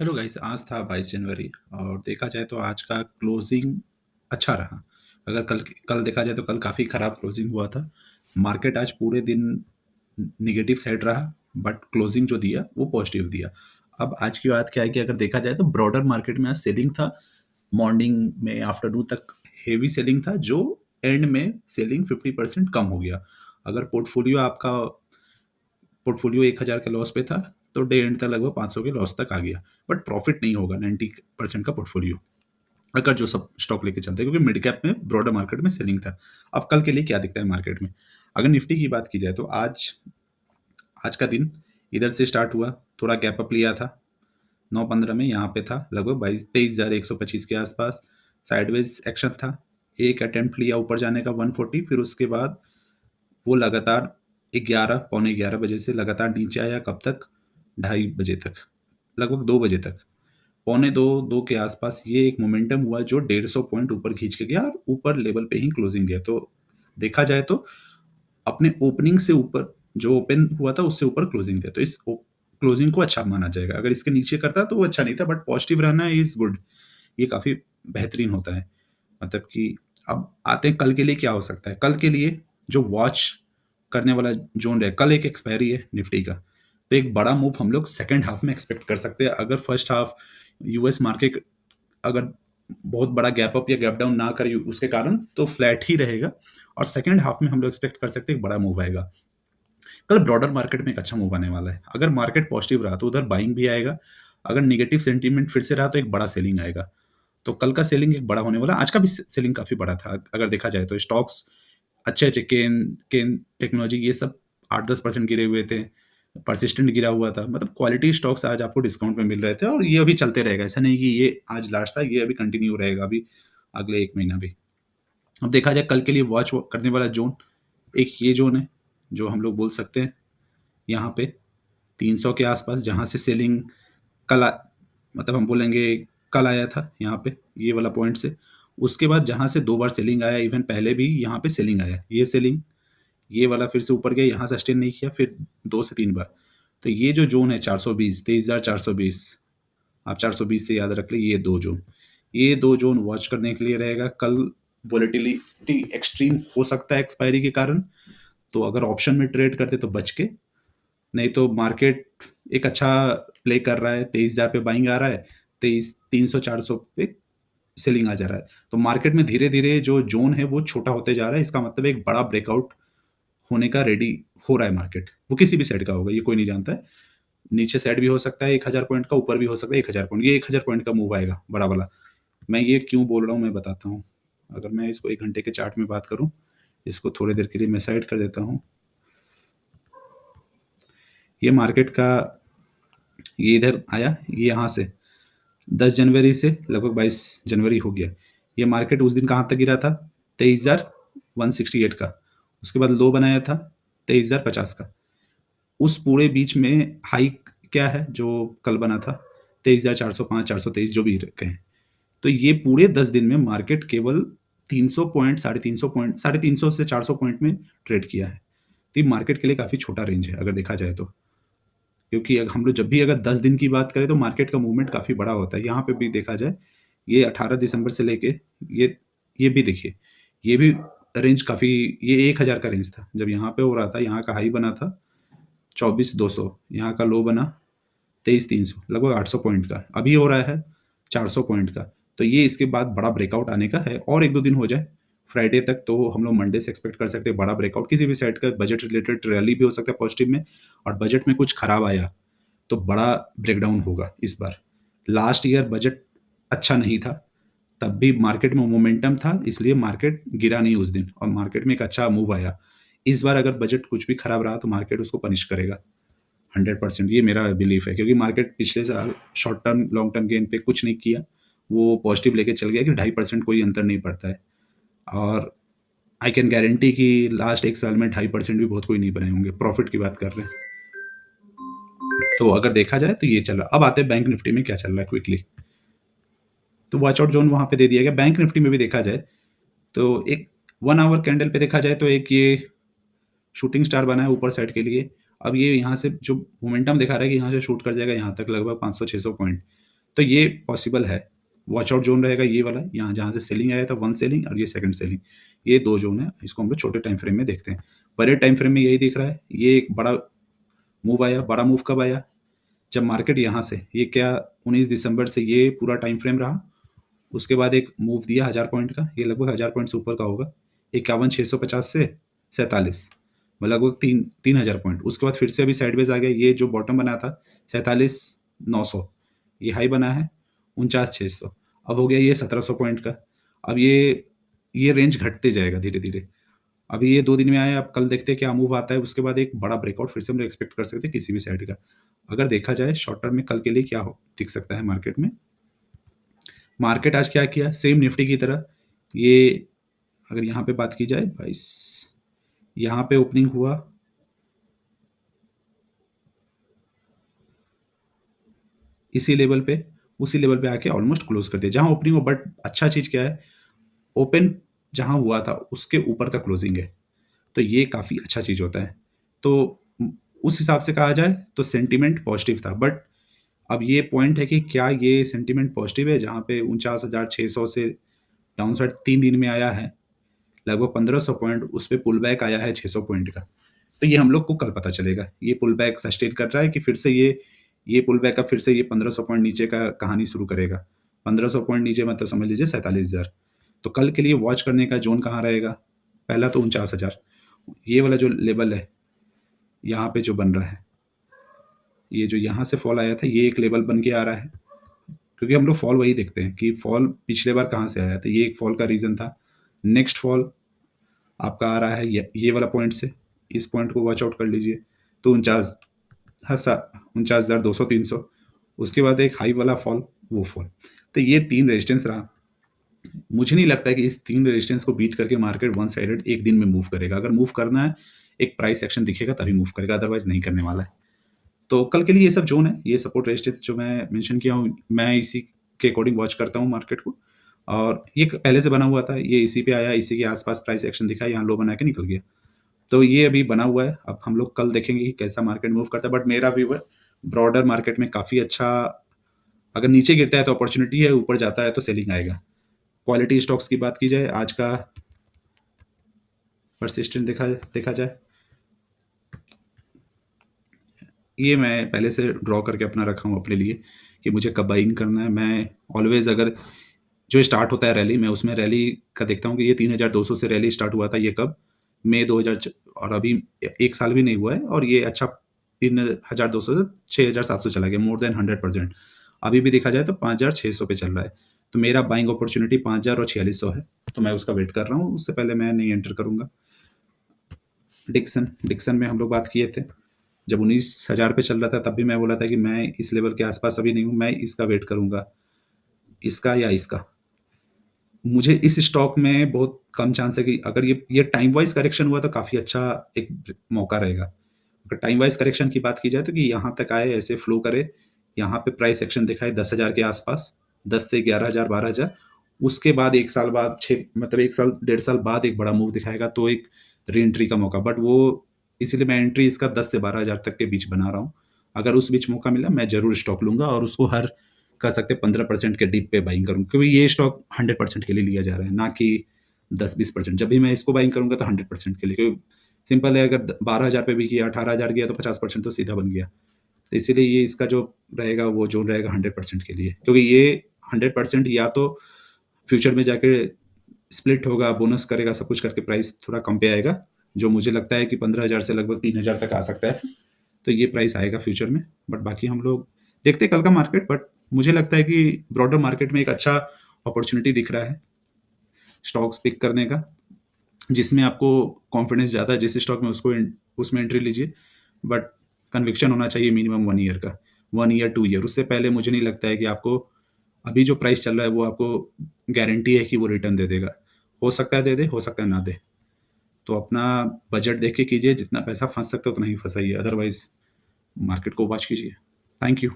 Hello guys, आज था 22 जनवरी और देखा जाए तो आज का क्लोजिंग अच्छा रहा। अगर कल देखा जाए तो कल काफ़ी ख़राब क्लोजिंग हुआ था। मार्केट आज पूरे दिन निगेटिव साइड रहा, बट क्लोजिंग जो दिया वो पॉजिटिव दिया। अब आज की बात क्या है कि अगर देखा जाए तो ब्रॉडर मार्केट में आज सेलिंग था। मॉर्निंग में आफ्टरनून तक हेवी सेलिंग था, जो एंड में सेलिंग 50% कम हो गया। अगर पोर्टफोलियो 1000 के लॉस पे था, तो डे एंड तक लगभग 500 के लॉस तक आ गया। बट प्रॉफिट नहीं होगा 90% का पोर्टफोलियो, अगर जो सब स्टॉक लेके चलते हैं, क्योंकि मिड कैप में ब्रॉडर मार्केट में सेलिंग था। अब कल के लिए क्या दिखता है मार्केट में? अगर निफ्टी की बात की जाए तो आज आज का दिन इधर से स्टार्ट हुआ, थोड़ा गैप अप लिया था। 9:15 में यहाँ पे था, लगभग 23,125 के आसपास साइडवेज एक्शन था। एक अटेम्प्ट लिया ऊपर जाने का 140, फिर उसके बाद वो लगातार 11 पौने 11 बजे से लगातार नीचे आया। कब तक? 2:30 बजे तक, लगभग 2 बजे तक। पौने 2 के आसपास ये एक मोमेंटम हुआ जो 150 पॉइंट ऊपर खींच के गया और ऊपर लेवल पे ही क्लोजिंग दिया। तो देखा जाए तो अपने ओपनिंग से ऊपर, जो ओपन हुआ था उससे ऊपर क्लोजिंग दिया, तो इस क्लोजिंग को अच्छा माना जाएगा। अगर इसके नीचे करता तो वो अच्छा नहीं था, बट पॉजिटिव रहना इज गुड। ये काफ़ी बेहतरीन होता है। मतलब कि अब आते हैं कल के लिए क्या हो सकता है। कल के लिए जो वॉच करने वाला जोन है, कल एक एक्सपायरी है निफ्टी का, तो एक बड़ा मूव हम लोग सेकंड हाफ में एक्सपेक्ट कर सकते हैं। अगर फर्स्ट हाफ यूएस मार्केट अगर बहुत बड़ा गैप अप या गैप डाउन ना करे उसके कारण, तो फ्लैट ही रहेगा। और सेकंड हाफ में हम लोग एक्सपेक्ट कर सकते हैं एक बड़ा मूव आएगा। कल ब्रॉडर मार्केट में एक अच्छा मूव आने वाला है। अगर मार्केट पॉजिटिव रहा तो उधर बाइंग भी आएगा। अगर निगेटिव सेंटीमेंट फिर से रहा तो एक बड़ा सेलिंग आएगा। तो कल का सेलिंग एक बड़ा होने वाला। आज का भी सेलिंग काफी बड़ा था। अगर देखा जाए तो स्टॉक्स अच्छे अच्छे, केन केन टेक्नोलॉजी, ये सब 8-10% गिरे हुए थे। परसिस्टेंट गिरा हुआ था। मतलब क्वालिटी स्टॉक्स आज आपको डिस्काउंट में मिल रहे थे, और ये अभी चलते रहेगा। ऐसा नहीं कि ये आज लास्ट था, ये अभी कंटिन्यू रहेगा अभी अगले 1 महीना भी। अब देखा जाए कल के लिए वॉच करने वाला जोन, एक ये जोन है जो हम लोग बोल सकते हैं यहाँ पे 300 के आसपास, जहाँ से सेलिंग कल मतलब हम बोलेंगे कल आया था यहाँ पे, ये वाला पॉइंट से। उसके बाद जहाँ से 2 बार सेलिंग आया, इवन पहले भी यहाँ पे सेलिंग आया, ये सेलिंग, ये वाला फिर से ऊपर गया, यहाँ सस्टेन नहीं किया, फिर 2 से 3 बार। तो ये जो जोन है 420, 23,420, आप 420 से याद रख ले, ये दो जोन वॉच करने के लिए रहेगा। कल वोलेटिलिटी एक्सट्रीम हो सकता है एक्सपायरी के कारण, तो अगर ऑप्शन में ट्रेड करते तो बच के। नहीं तो मार्केट एक अच्छा प्ले कर रहा है, 23,000 पे बाइंग आ रहा है, 300 पे सेलिंग आ जा रहा है। तो मार्केट में धीरे धीरे जो जोन है वो छोटा होते जा रहा है। इसका मतलब एक बड़ा ब्रेकआउट होने का रेडी हो रहा है मार्केट। वो किसी भी साइड का होगा, ये कोई नहीं जानता है। नीचे साइड भी हो सकता है 1000 पॉइंट का, ऊपर भी हो सकता है 1000 पॉइंट। ये 1000 पॉइंट का मूव आएगा बड़ा वाला। मैं ये क्यों बोल रहा हूँ मैं बताता हूँ। अगर मैं इसको 1 घंटे के चार्ट में बात करूँ, इसको थोड़ी देर के लिए मैं साइड कर देता हूँ। ये मार्केट का, ये इधर आया, ये यहाँ से 10 जनवरी से लगभग 22 जनवरी हो गया। ये मार्केट उस दिन कहाँ तक गिरा था? 23,168 का। उसके बाद लो बनाया था 23,050 का। उस पूरे बीच में हाई क्या है जो कल बना था? 23,405, 423, जो भी रखे हैं। तो ये पूरे 10 दिन में मार्केट केवल 300 पॉइंट, 350 पॉइंट, 350 से 400 पॉइंट में ट्रेड किया है। तो ये मार्केट के लिए काफ़ी छोटा रेंज है अगर देखा जाए तो। क्योंकि अगर हम लोग जब भी अगर 10 दिन की बात करें तो मार्केट का मूवमेंट काफ़ी बड़ा होता है। यहाँ पे भी देखा जाए, ये 18 दिसंबर से लेके ये भी देखिए, ये भी रेंज काफ़ी, ये 1000 का रेंज था जब यहाँ पे हो रहा था। यहाँ का हाई बना था 24,200, यहाँ का लो बना 23,300, लगभग 800 पॉइंट का। अभी हो रहा है 400 पॉइंट का। तो ये इसके बाद बड़ा ब्रेकआउट आने का है, और 1-2 दिन हो जाए फ्राइडे तक, तो हम लोग मंडे से एक्सपेक्ट कर सकते हैं बड़ा ब्रेकआउट। किसी भी साइड का बजट रिलेटेड रैली भी हो सकता है पॉजिटिव में, और बजट में कुछ खराब आया तो बड़ा ब्रेकडाउन होगा इस बार। लास्ट ईयर बजट अच्छा नहीं था, तब भी मार्केट में मोमेंटम था, इसलिए मार्केट गिरा नहीं उस दिन, और मार्केट में एक अच्छा मूव आया। इस बार अगर बजट कुछ भी खराब रहा तो मार्केट उसको पनिश करेगा 100%। ये मेरा बिलीफ है, क्योंकि मार्केट पिछले साल short term long term gain पे कुछ नहीं किया। वो पॉजिटिव लेके चल गया कि 2.5% कोई अंतर नहीं पड़ता है। और आई कैन गारंटी कि लास्ट 1 साल में 2.5% भी बहुत कोई नहीं बनाए होंगे। प्रॉफिट की बात कर रहे हैं। तो अगर देखा जाए तो ये चल रहा। अब आते हैं बैंक निफ्टी में क्या चल रहा है क्विकली। तो वॉच आउट जोन वहां पे दे दिया गया। बैंक निफ्टी में भी देखा जाए तो एक 1 आवर कैंडल पे देखा जाए तो एक ये शूटिंग स्टार बना है ऊपर साइड के लिए। अब ये यहाँ से जो मोमेंटम दिखा रहा है कि यहाँ से शूट कर जाएगा यहाँ तक लगभग 500-600 पॉइंट। तो ये पॉसिबल है। वॉच आउट ज़ोन रहेगा ये वाला, यहाँ जहाँ से सेलिंग आया था 1 सेलिंग और ये सेकंड सेलिंग, ये 2 ज़ोन है, इसको हम लोग छोटे टाइम फ्रेम में देखते हैं। बड़े टाइम फ्रेम में यही दिख रहा है, ये एक बड़ा मूव आया, बड़ा मूव कब आया? जब मार्केट यहाँ से, ये क्या 19 दिसंबर से ये पूरा टाइम फ्रेम रहा, उसके बाद एक मूव दिया 1000 पॉइंट का, ये लगभग 1000 पॉइंट से ऊपर का होगा, 51,650 से 47, मतलब लगभग 3000 पॉइंट। उसके बाद फिर से अभी साइडवेज आ गया, ये जो बॉटम बना था 47,900, ये हाई बना है 49,600, अब हो गया ये 1700 पॉइंट का। अब ये रेंज घटते जाएगा धीरे धीरे। अभी ये 2 दिन में आया, अब कल देखते हैं क्या मूव आता है, उसके बाद एक बड़ा ब्रेकआउट फिर से हम लोग एक्सपेक्ट कर सकते हैं किसी भी साइड का। अगर देखा जाए शॉर्ट टर्म में कल के लिए क्या दिख सकता है मार्केट में, मार्केट आज क्या किया, सेम निफ्टी की तरह, ये अगर यहाँ पे बात की जाए 22, यहाँ पे ओपनिंग हुआ, इसी लेवल पे, उसी लेवल पे आके ऑलमोस्ट क्लोज कर दिया जहाँ ओपनिंग हो। बट अच्छा चीज क्या है, ओपन जहाँ हुआ था उसके ऊपर का क्लोजिंग है, तो ये काफ़ी अच्छा चीज़ होता है। तो उस हिसाब से कहा जाए तो सेंटिमेंट पॉजिटिव था, बट अब ये पॉइंट है कि क्या ये सेंटिमेंट पॉजिटिव है, जहाँ पे 49,600 से डाउन साइड 3 दिन में आया है लगभग 1500 पॉइंट, उस पे पुल बैक आया है 600 पॉइंट का। तो ये हम लोग को कल पता चलेगा, ये पुल बैक सस्टेन कर रहा है कि फिर से ये पुल बैक का फिर से ये 1500 पॉइंट नीचे का कहानी शुरू करेगा। 1500 पॉइंट नीचे मतलब समझ लीजिए 47,000। तो कल के लिए वॉच करने का जोन कहाँ रहेगा, पहला तो 49,000, ये वाला जो लेवल है यहाँ पे जो बन रहा है, ये जो यहाँ से फॉल आया था ये एक लेवल बन के आ रहा है, क्योंकि हम लोग फॉल वही देखते हैं कि फॉल पिछले बार कहाँ से आया था, ये एक फॉल का रीजन था। नेक्स्ट फॉल आपका आ रहा है ये वाला पॉइंट से, इस पॉइंट को वॉच आउट कर लीजिए। तो 49,200 उसके बाद एक हाई वाला फॉल, वो फॉल। तो ये 3 रेजिस्टेंस रहा। मुझे नहीं लगता है कि इस 3 रेजिस्टेंस को बीट करके मार्केट वन साइडेड एक दिन में मूव करेगा। अगर मूव करना है, एक प्राइस एक्शन दिखेगा तभी मूव करेगा, अदरवाइज नहीं करने वाला है। तो कल के लिए ये सब जोन है, ये सपोर्ट रेजिस्टेंस जो मैं मेंशन किया हूँ, मैं इसी के अकॉर्डिंग वॉच करता हूँ मार्केट को। और ये पहले से बना हुआ था, ये इसी पे आया, इसी के आसपास प्राइस एक्शन दिखा, यहाँ लो बना के निकल गया। तो ये अभी बना हुआ है, अब हम लोग कल देखेंगे कि कैसा मार्केट मूव करता है। बट मेरा व्यू है ब्रॉडर मार्केट में काफ़ी अच्छा, अगर नीचे गिरता है तो अपॉर्चुनिटी है, ऊपर जाता है तो सेलिंग आएगा। क्वालिटी स्टॉक्स की बात की जाए, आज का परसिस्टेंट देखा जाए, ये मैं पहले से ड्रॉ करके अपना रखा हूँ अपने लिए कि मुझे कब बाइंग करना है। मैं ऑलवेज अगर जो स्टार्ट होता है रैली, मैं उसमें रैली का देखता हूँ कि ये 3,200 से रैली स्टार्ट हुआ था, ये कब, मई 2000, और अभी 1 साल भी नहीं हुआ है, और ये अच्छा 3,200 से 6,700 चला गया, मोर देन 100%। अभी भी देखा जाए तो 5,600 पे चल रहा है। तो मेरा बाइंग अपॉर्चुनिटी 5,000 और 4,600 है, तो मैं उसका वेट कर रहा हूँ, उससे पहले मैं नहीं एंटर करूंगा। डिक्सन में हम लोग बात किए थे, जब 19,000 पे चल रहा था तब भी मैं बोला था कि मैं इस लेवल के आसपास अभी नहीं हूँ, मैं इसका वेट करूंगा, इसका या इसका। मुझे इस स्टॉक में बहुत कम चांस है कि अगर ये टाइम वाइज करेक्शन हुआ तो काफ़ी अच्छा एक मौका रहेगा। अगर टाइम वाइज करेक्शन की बात की जाए तो कि यहाँ तक आए, ऐसे फ्लो करे, यहाँ पे प्राइस एक्शन दिखाए 10,000 के आसपास, 10 से 11,000 12,000, उसके बाद 1 साल बाद, 1 साल 1.5 साल बाद एक बड़ा मूव दिखाएगा, तो एक री एंट्री का मौका। बट वो इसीलिए मैं एंट्री इसका 10 से 12,000 तक के बीच बना रहा हूँ। अगर उस बीच मौका मिला मैं जरूर स्टॉक लूंगा, और उसको हर कह सकते हैं 15% के डिप पे बाइंग करूँ, क्योंकि ये स्टॉक 100% के लिए लिया जा रहा है, ना कि 10-20%। जब भी मैं इसको बाइंग करूंगा तो 100% के लिए, क्योंकि सिंपल है, अगर 12,000 पे भी किया, 18,000 गया तो 50% तो सीधा बन गया। तो इसीलिए ये इसका जो रहेगा वो जोन रहेगा 100% के लिए, क्योंकि ये 100% या तो फ्यूचर में जाके स्प्लिट होगा, बोनस करेगा, सब कुछ करके प्राइस थोड़ा कम पे आएगा, जो मुझे लगता है कि 15,000 से लगभग 3,000 तक आ सकता है। तो ये प्राइस आएगा फ्यूचर में। बट बाकी हम लोग देखते हैं कल का मार्केट, बट मुझे लगता है कि ब्रॉडर मार्केट में एक अच्छा अपॉर्चुनिटी दिख रहा है स्टॉक्स पिक करने का, जिसमें आपको कॉन्फिडेंस ज़्यादा है, जिस स्टॉक में उसमें एंट्री लीजिए, बट कन्विक्शन होना चाहिए मिनिमम 1 ईयर का, 1 ईयर 2 ईयर। उससे पहले मुझे नहीं लगता है कि आपको अभी जो प्राइस चल रहा है वो आपको गारंटी है कि वो रिटर्न दे देगा। हो सकता है दे दे, हो सकता है ना दे। तो अपना बजट देख के कीजिए, जितना पैसा फंस सकता है उतना ही फंसाइए, अदरवाइज मार्केट को वॉच कीजिए। Thank you.